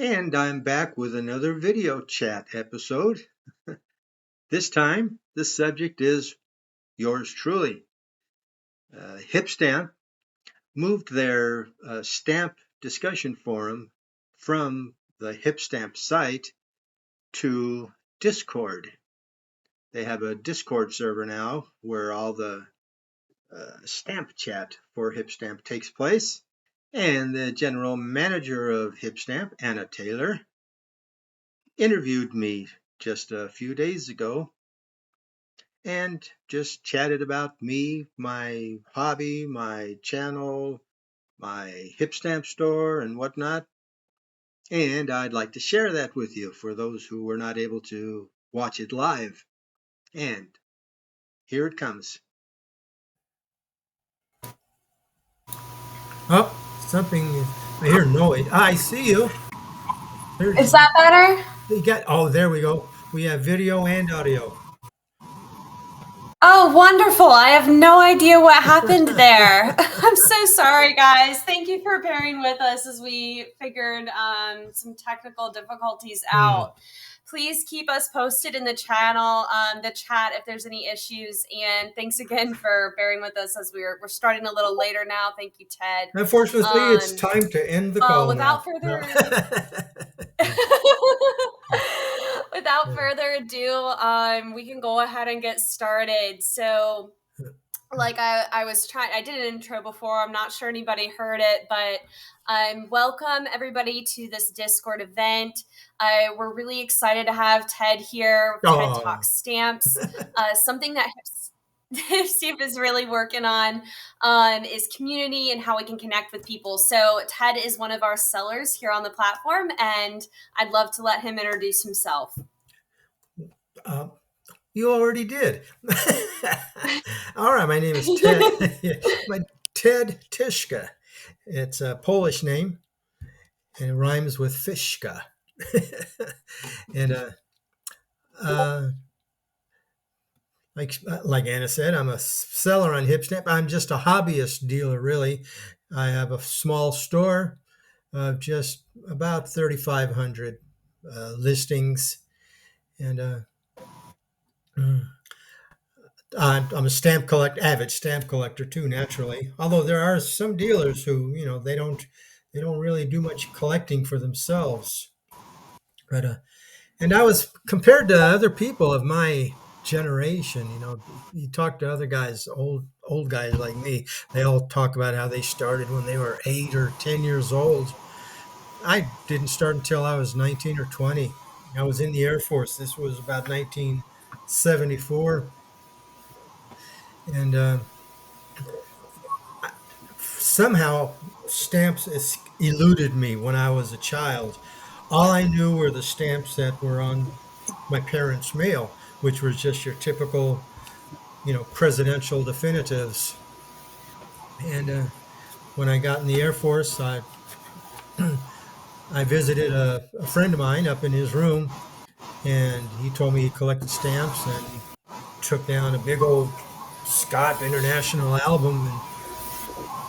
And I'm back with another video chat episode. This time, the subject is yours truly. HipStamp moved their stamp discussion forum from the HipStamp site to Discord. They have a Discord server now where all the stamp chat for HipStamp takes place. And the general manager of HipStamp, Anna Taylor, interviewed me just a few days ago and just chatted about me, my hobby, my channel, my HipStamp store, and whatnot. And I'd like to share that with you for those who were not able to watch it live. And here it comes. Oh, something. I hear noise. I see you. Is There's that better? you got. Oh, there we go. We have video and audio. Oh, wonderful. I have no idea what happened there. I'm so sorry, guys. Thank you for bearing with us as we figured some technical difficulties out. Please keep us posted in the channel, the chat, if there's any issues. And thanks again for bearing with us as we're starting a little later now. Thank you, Ted. Unfortunately, it's time to end the Well, call without now. No. further without further ado, we can go ahead and get started. So, like I did an intro before. I'm not sure anybody heard it, but welcome everybody to this Discord event. We're really excited to have Ted here. Ted Oh. Talks Stamps, something that Steve is really working on is community and how we can connect with people. So Ted is one of our sellers here on the platform, and I'd love to let him introduce himself. You already did. All right, my name is Ted. Ted Tishka. It's a Polish name, and it rhymes with Fishka. And like Anna said, I'm a seller on HipStamp. I'm just a hobbyist dealer, really. I have a small store of just about 3,500 listings, and I'm a avid stamp collector too, naturally. Although there are some dealers who, they don't really do much collecting for themselves. But and I was compared to other people of my generation. You talk to other guys, old guys like me. They all talk about how they started when they were 8 or 10 years old. I didn't start until I was 19 or 20. I was in the Air Force. This was about 1974, and somehow stamps eluded me when I was a child. All I knew were the stamps that were on my parents' mail, which was just your typical, presidential definitives. And when I got in the Air Force, I visited a friend of mine up in his room, and he told me he collected stamps, and he took down a big old Scott International album and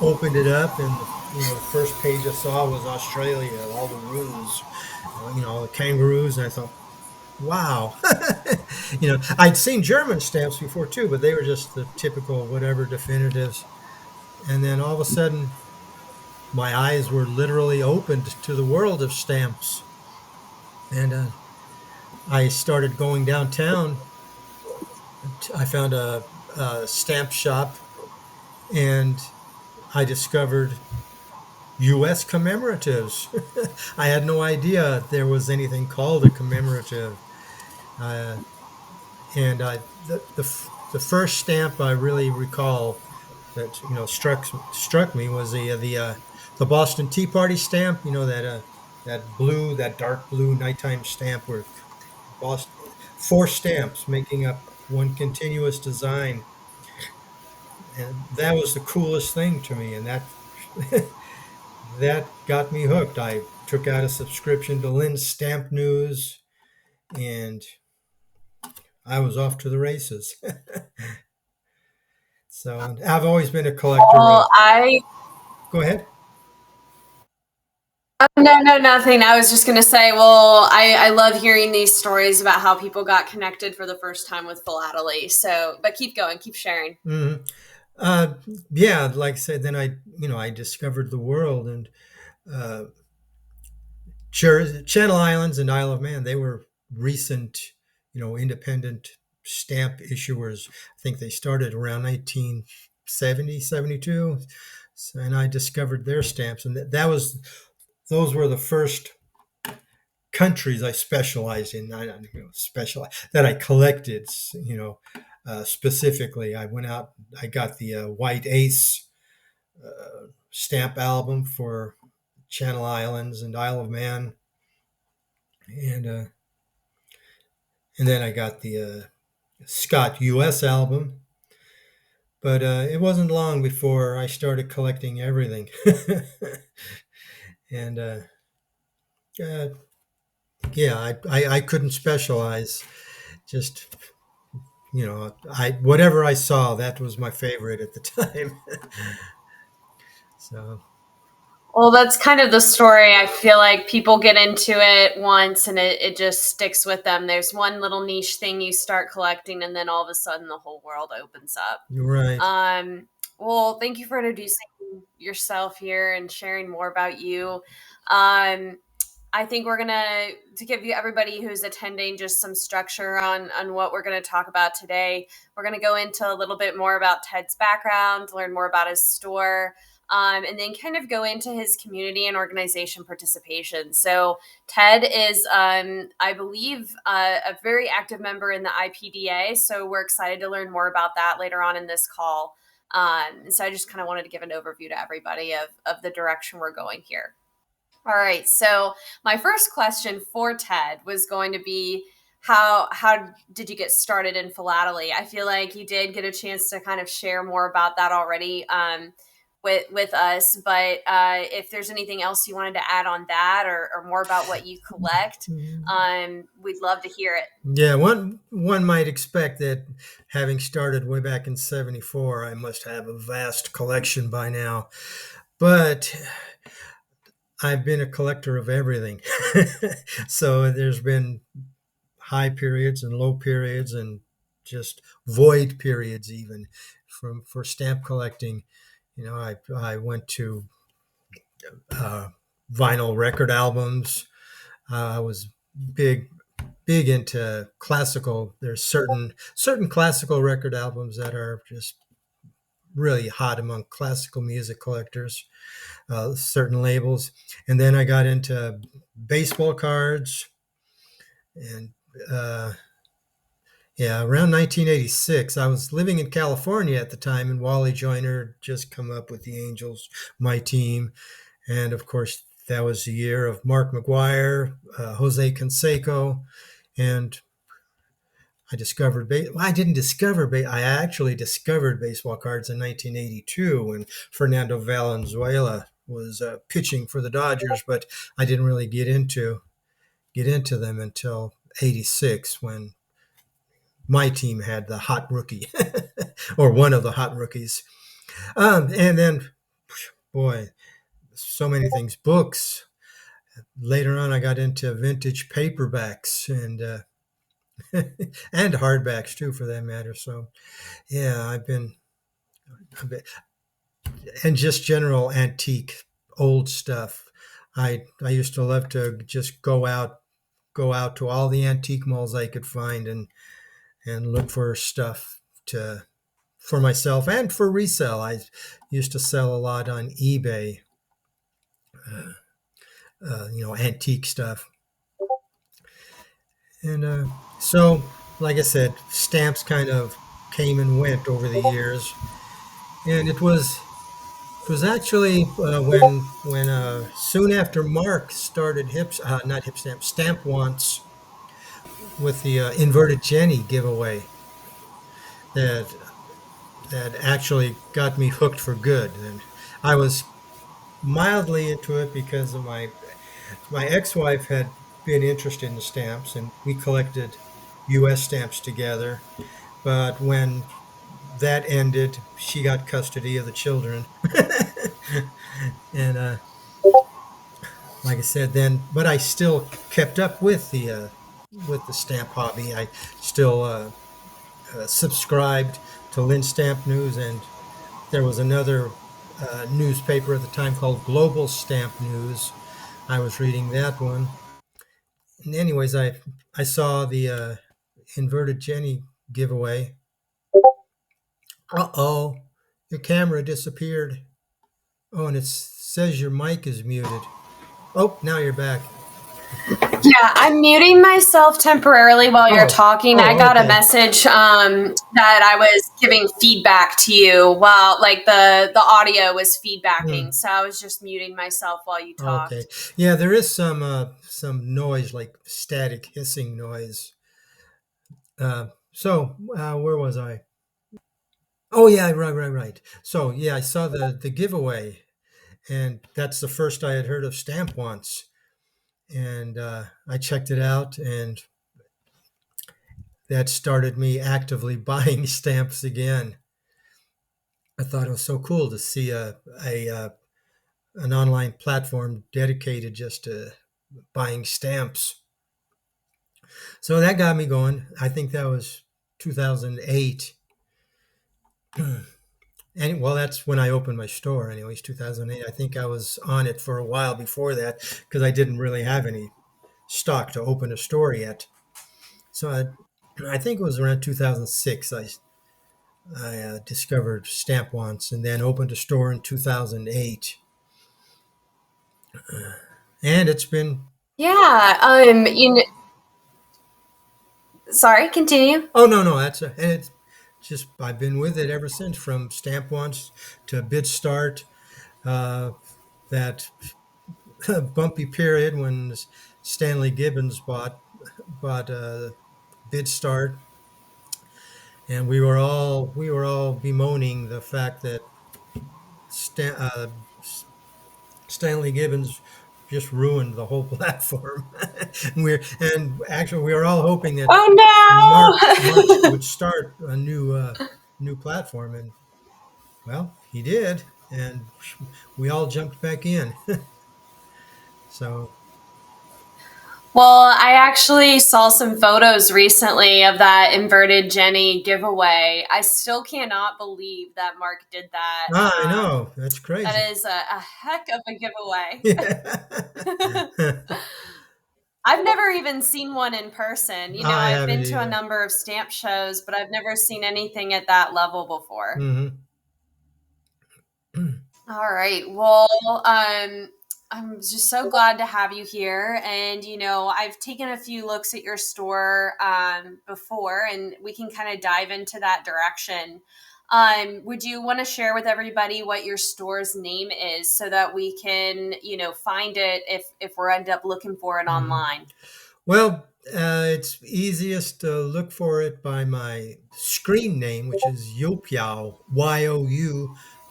opened it up, and the first page I saw was Australia, all the roos, all the kangaroos, and I thought, wow. I'd seen German stamps before too, but they were just the typical whatever definitives. And then all of a sudden, my eyes were literally opened to the world of stamps, and I started going downtown. I found a stamp shop, and I discovered U.S. commemoratives. I had no idea there was anything called a commemorative. Uh, and the first stamp I really recall that struck me was the Boston Tea Party stamp. That dark blue nighttime stamp where Boston, four stamps making up one continuous design, and that was the coolest thing to me, and that got me hooked. I took out a subscription to Lynn's Stamp News, and I was off to the races. So I've always been a collector Well, of. Go ahead. No, no, nothing. I was just going to say, well, I love hearing these stories about how people got connected for the first time with philately. So, but keep going, keep sharing. Mhm. Uh, yeah, like I said, then I discovered the world, and uh, Channel Islands and Isle of Man, they were recent, independent stamp issuers. I think they started around 1970, 72. And I discovered their stamps, and those were the first countries I specialized in. I don't special that I collected. Specifically, I went out. I got the White Ace stamp album for Channel Islands and Isle of Man, and uh, and then I got the Scott U.S. album. But it wasn't long before I started collecting everything, and uh, yeah, I couldn't specialize. Just I whatever I saw, that was my favorite at the time. So Well, that's kind of the story. I feel like people get into it once and it just sticks with them. There's one little niche thing you start collecting, and then all of a sudden the whole world opens up. you're right. Well, thank you for introducing yourself here and sharing more about you. Um, I think we're gonna to give you everybody who's attending just some structure on what we're gonna talk about today. We're gonna go into a little bit more about Ted's background, learn more about his store, and then kind of go into his community and organization participation. So Ted is, I believe, a very active member in the IPDA. So we're excited to learn more about that later on in this call. So I just kind of wanted to give an overview to everybody of the direction we're going here. All right. So my first question for Ted was going to be how did you get started in philately? I feel like you did get a chance to kind of share more about that already with us, but if there's anything else you wanted to add on that or more about what you collect, we'd love to hear it. Yeah, one might expect that having started way back in '74, I must have a vast collection by now. But I've been a collector of everything. So there's been high periods and low periods and just void periods even for stamp collecting. I went to uh, vinyl record albums. I was big big into classical. There's certain classical record albums that are just really hot among classical music collectors, certain labels. And then I got into baseball cards, and yeah, around 1986, I was living in California at the time, and Wally Joyner had just come up with the Angels, my team. And of course, that was the year of Mark McGuire, Jose Canseco, and I didn't discover. I actually discovered baseball cards in 1982 when Fernando Valenzuela was pitching for the Dodgers, but I didn't really get into them until '86 when my team had the hot rookie or one of the hot rookies. And then, boy, so many things. Books. Later on, I got into vintage paperbacks and hardbacks too, for that matter. So, yeah, I've been and just general antique old stuff. I used to love to just go out to all the antique malls I could find and look for stuff to for myself and for resale. I used to sell a lot on eBay, antique stuff. And so, like I said, stamps kind of came and went over the years, and it was actually when soon after Mark started not HipStamp, Stamp Wants with the inverted Jenny giveaway that that actually got me hooked for good. And I was mildly into it because of my ex-wife had been interested in stamps, and we collected U.S. stamps together. But when that ended, she got custody of the children, and like I said then, but I still kept up with the stamp hobby. I still subscribed to Lynn Stamp News, and there was another newspaper at the time called Global Stamp News. I was reading that one. And anyways, I saw the inverted Jenny giveaway. Uh-oh, your camera disappeared. Oh, and it says your mic is muted. Oh, now you're back. Yeah, I'm muting myself temporarily while you're talking. I got a Okay. message that I was giving feedback to you while, like, the audio was feedbacking. So I was just muting myself while you talked. Okay. Yeah, there is some noise, like static hissing noise. Where was I? Oh yeah, right. So yeah, I saw the giveaway, and that's the first I had heard of Stamp once, and I checked it out, and that started me actively buying stamps again. I thought it was so cool to see an online platform dedicated just to buying stamps. So that got me going. I think that was 2008. And well, that's when I opened my store, anyways, 2008. I think I was on it for a while before that because I didn't really have any stock to open a store yet. So I think it was around 2006 I discovered Stamp once and then opened a store in 2008. And it's been. Yeah. Sorry, continue. Oh, no, and it's just, I've been with it ever since, from Stamp once to BidStart, that bumpy period when Stanley Gibbons bought BidStart, and we were all bemoaning the fact that Stanley Gibbons just ruined the whole platform. And actually we were all hoping that Mark Oh no! would start a new platform, and well, he did, and we all jumped back in. So. Well, I actually saw some photos recently of that inverted Jenny giveaway. I still cannot believe that Mark did that. I know, that's crazy. That is a heck of a giveaway. Yeah. I've never even seen one in person. I I've haven't been to a either. number of stamp shows, but I've never seen anything at that level before. Mm-hmm. All right. Well, I'm just so glad to have you here. And, I've taken a few looks at your store before, and we can kind of dive into that direction. Would you want to share with everybody what your store's name is so that we can, find it if we're end up looking for it online? Well, it's easiest to look for it by my screen name, which is Youpiao,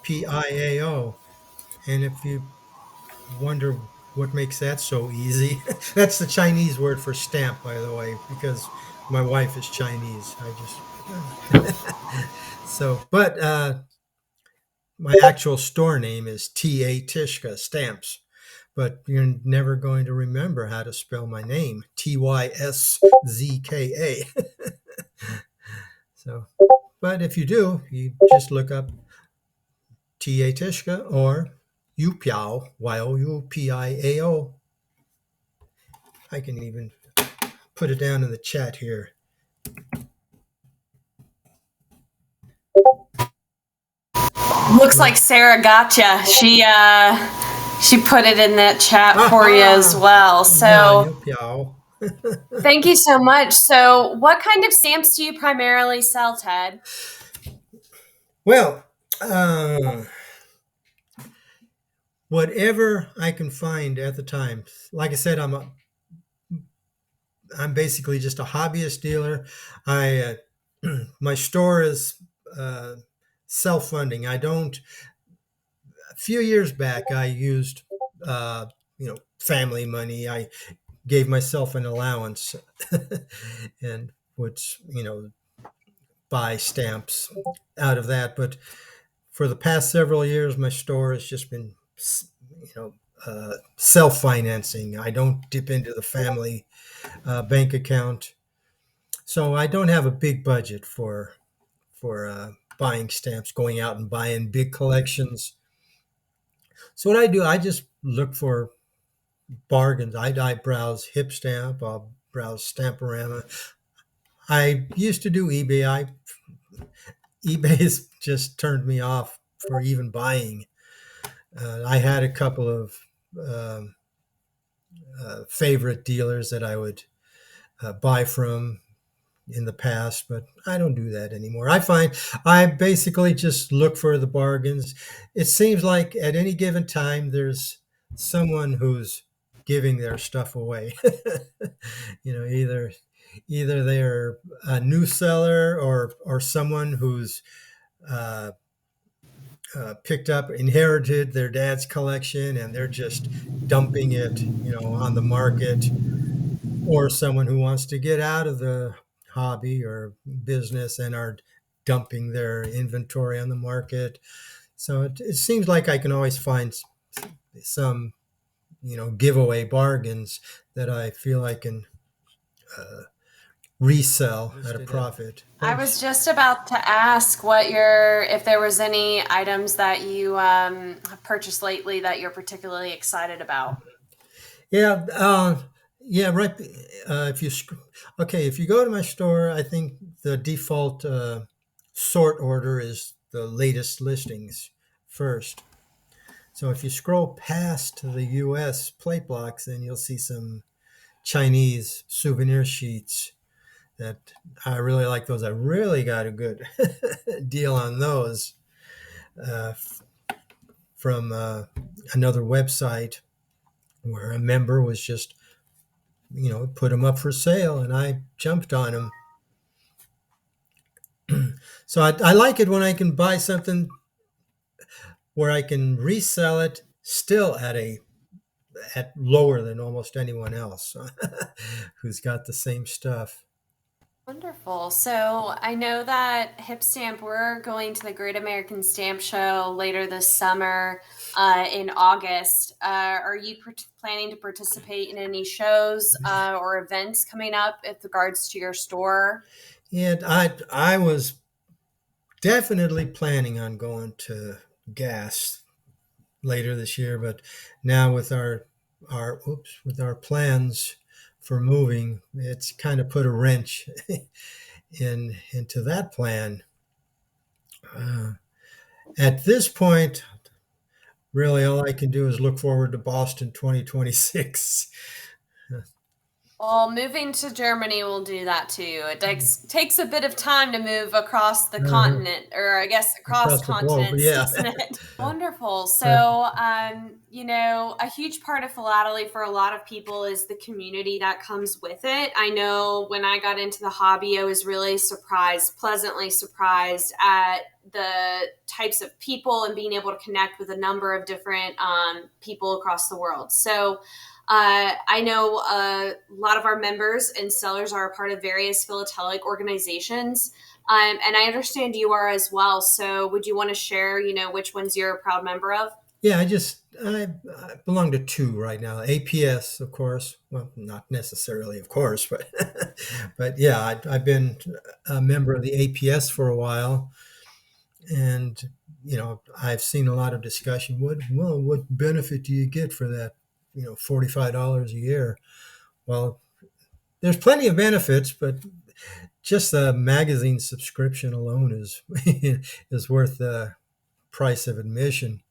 Youpiao. And if you wonder what makes that so easy, that's the Chinese word for stamp, by the way, because my wife is Chinese. I just. But my actual store name is T.A. Tishka Stamps. But you're never going to remember how to spell my name, Tyszka. So, but if you do, you just look up T.A. Tishka or Youpiao, Youpiao. I can even put it down in the chat here. Looks like Sarah gotcha. She put it in that chat for you as well. So Yeah, thank you so much. So what kind of stamps do you primarily sell, Ted? Well, whatever I can find at the time. Like I said, I'm basically just a hobbyist dealer. I my store is self-funding. I don't. A few years back, I used family money. I gave myself an allowance, and would buy stamps out of that. But for the past several years, my store has just been self-financing. I don't dip into the family bank account, so I don't have a big budget for buying stamps, going out and buying big collections. So what I do, I just look for bargains. I browse HipStamp, I'll browse Stamporama. I used to do eBay. eBay has just turned me off for even buying. I had a couple of um, favorite dealers that I would buy from in the past, but I don't do that anymore. I basically just look for the bargains. It seems like at any given time there's someone who's giving their stuff away. Either they're a new seller or someone who's uh, picked up, inherited their dad's collection, and they're just dumping it, on the market, or someone who wants to get out of the hobby or business and are dumping their inventory on the market. So it seems like I can always find some, giveaway bargains that I feel I can resell at a profit. I was just about to ask if there was any items that you have purchased lately that you're particularly excited about. Yeah, yeah, right. If you go to my store, I think the default sort order is the latest listings first. So if you scroll past the U.S. plate blocks, then you'll see some Chinese souvenir sheets that I really like. Those I really got a good deal on those uh, from another website where a member was just put them up for sale, and I jumped on them. So I like it when I can buy something where I can resell it still at lower than almost anyone else who's got the same stuff. Wonderful. So I know that HipStamp, we're going to the Great American Stamp Show later this summer in August. Are you planning to participate in any shows or events coming up with regards to your store? And I was definitely planning on going to GAS later this year, but now with our plans for moving, it's kind of put a wrench into that plan. At this point, really, all I can do is look forward to Boston 2026. Well, moving to Germany will do that too. It takes a bit of time to move across the continent, or I guess across continents, yeah. doesn't it? Wonderful. So, a huge part of philately for a lot of people is the community that comes with it. I know when I got into the hobby, I was really pleasantly surprised at the types of people and being able to connect with a number of different people across the world. So, I know a lot of our members and sellers are a part of various philatelic organizations. And I understand you are as well. So would you want to share, which ones you're a proud member of? Yeah, I belong to two right now. APS, of course. Well, not necessarily, of course, but but yeah, I've been a member of the APS for a while, and I've seen a lot of discussion. What benefit do you get for that? $45 a year. Well, there's plenty of benefits, but just the magazine subscription alone is is worth the price of admission.